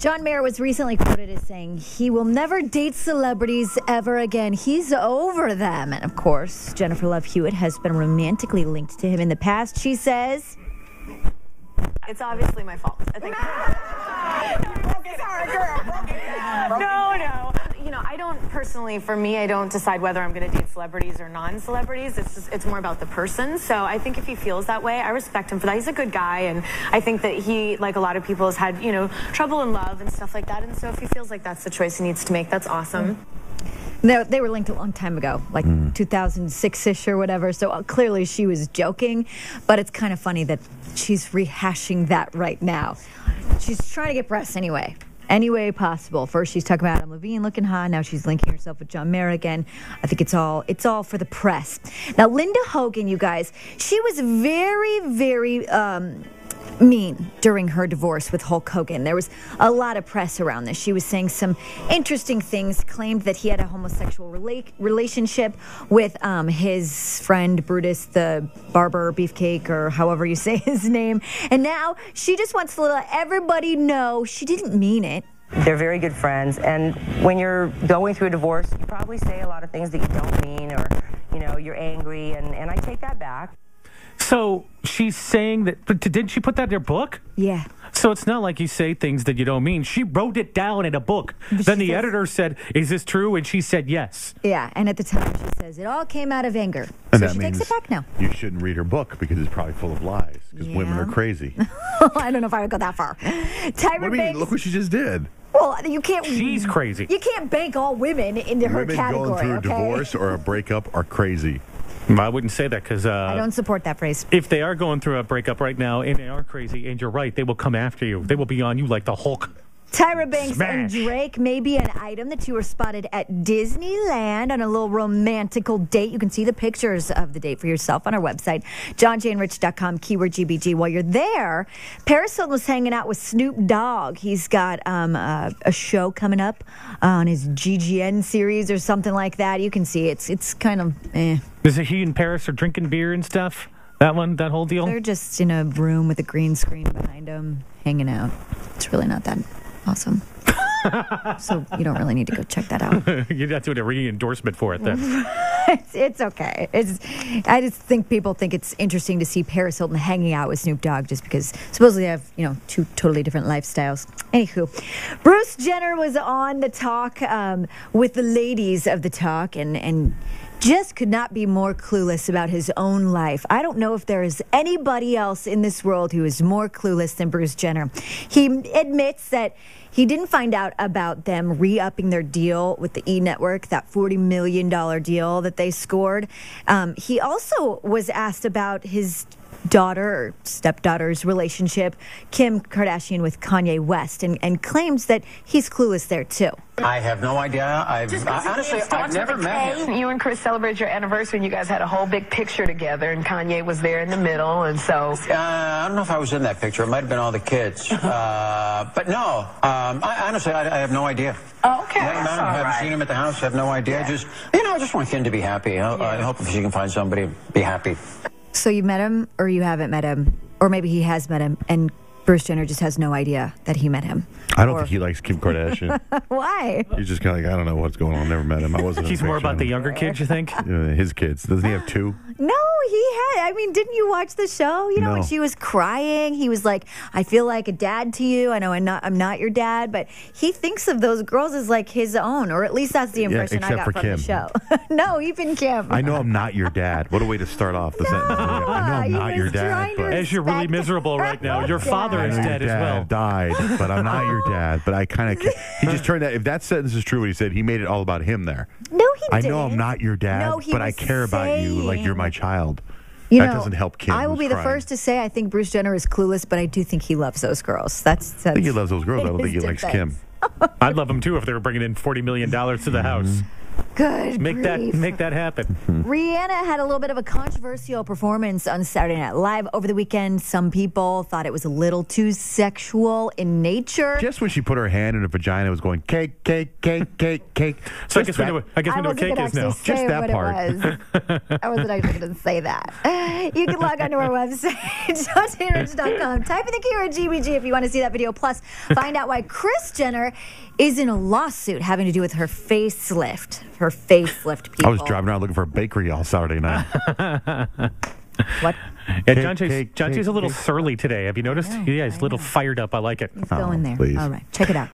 John Mayer was recently quoted as saying he will never date celebrities ever again. He's over them. And, of course, Jennifer Love Hewitt has been romantically linked to him in the past. She says, it's obviously my fault. I think. Sorry, girl. No. You know, I don't personally, for me, I don't decide whether I'm going to date celebrities or non-celebrities. It's more about the person. So I think if he feels that way, I respect him for that. He's a good guy, and I think that he, like a lot of people, has had, you know, trouble in love and stuff like that. And so if he feels like that's the choice he needs to make, that's awesome. They were linked a long time ago, like 2006-ish or whatever. So clearly she was joking, but it's kind of funny that she's rehashing that right now. She's trying to get press anyway. Any way possible. First, she's talking about Adam Levine looking hot. Now she's linking herself with John Mayer again. I think it's all for the press. Now, Linda Hogan, you guys, she was very, very mean during her divorce with Hulk Hogan. There was a lot of press around this. She was saying some interesting things, claimed that he had a homosexual relationship with his friend Brutus the Barber Beefcake, or however you say his name. And now she just wants to let everybody know she didn't mean it. They're very good friends, and when you're going through a divorce, you probably say a lot of things that you don't mean, or, you know, you're angry, and I take that back. So she's saying that, but didn't she put that in her book? Yeah. So it's not like you say things that you don't mean. She wrote it down in a book. Then the editor said, is this true? And she said yes. Yeah, and at the time she says it all came out of anger. And so that she takes it back now. You shouldn't read her book because it's probably full of lies, because women are crazy. I don't know if I would go that far. What do you mean? Look what she just did. Well, you can't. She's crazy. You can't bank all women into her category. Women going through a divorce or a breakup are crazy. I wouldn't say that because I don't support that phrase. If they are going through a breakup right now and they are crazy, and you're right, they will come after you. They will be on you like the Hulk. Tyra Banks Smash. and Drake may be an item that you were spotted at Disneyland on a little romantical date. You can see the pictures of the date for yourself on our website, johnjayandrich.com, keyword GBG. While you're there, Paris Hilton was hanging out with Snoop Dogg. He's got a show coming up on his GGN series or something like that. You can see it's kind of Is it he and Paris are drinking beer and stuff? That one, that whole deal? They're just in a room with a green screen behind them, hanging out. It's really not that awesome. So you don't really need to go check that out. You're not doing a re-endorsement for it then. It's okay. I just think people think it's interesting to see Paris Hilton hanging out with Snoop Dogg just because supposedly they have, you know, two totally different lifestyles. Anywho, Bruce Jenner was on the talk with the ladies of the talk and just could not be more clueless about his own life. I don't know if there is anybody else in this world who is more clueless than Bruce Jenner. He admits that he didn't find out about them re-upping their deal with the E! Network, that $40 million deal that they scored. He also was asked about his daughter or stepdaughter's relationship, Kim Kardashian with Kanye West, and claims that he's clueless there too. I have no idea. Honestly, I've never met him. You and Chris celebrated your anniversary, and you guys had a whole big picture together, and Kanye was there in the middle, and so... I don't know if I was in that picture. It might have been all the kids. But no, honestly, I have no idea. Oh, okay. I haven't seen him at the house. I have no idea. I just want Kim to be happy. I hope if she can find somebody, be happy. So you met him, or you haven't met him, or maybe he has met him, and Bruce Jenner just has no idea that he met him. I don't think he likes Kim Kardashian. Why? He's just kind of like, I don't know what's going on. Never met him. I wasn't. He's more about the younger kids, you think? His kids. Doesn't he have two? No, he had. I mean, didn't you watch the show? You know, when she was crying, he was like, I feel like a dad to you. I know I'm not your dad, but he thinks of those girls as like his own, or at least that's the impression I got from Kim. the show. No, even Kim. I know I'm not your dad. What a way to start off the sentence. I know I'm not your dad. But as you're really miserable right now, your father is dead as well. Died, but I'm not your dad. But I kind of, he just turned that, if that sentence is true what he said, he made it all about him there. No, he didn't. I know I'm not your dad, but I care about you like you're my child. You that know, doesn't help Kim. I will be the first to say I think Bruce Jenner is clueless, but I do think he loves those girls. I think he loves those girls. I don't think he likes Kim. I'd love him too if they were bringing in $40 million to the house. Good Make grief. that happen. Rihanna had a little bit of a controversial performance on Saturday Night Live over the weekend. Some people thought it was a little too sexual in nature. Just when she put her hand in her vagina, it was going cake, cake, cake, cake, cake. So I guess we know what cake is now. Just that part. I wasn't actually going to say that. You can log on to our website, JohnjayandRich.com. Type in the keyword GBG if you want to see that video. Plus, find out why Kris Jenner is in a lawsuit having to do with her facelift. Her facelift, people. I was driving around looking for a bakery all Saturday night. What? Yeah, Johnjay's a little surly today. Have you noticed? Yeah, he's a little fired up. I like it. He's going there. Please. All right, check it out.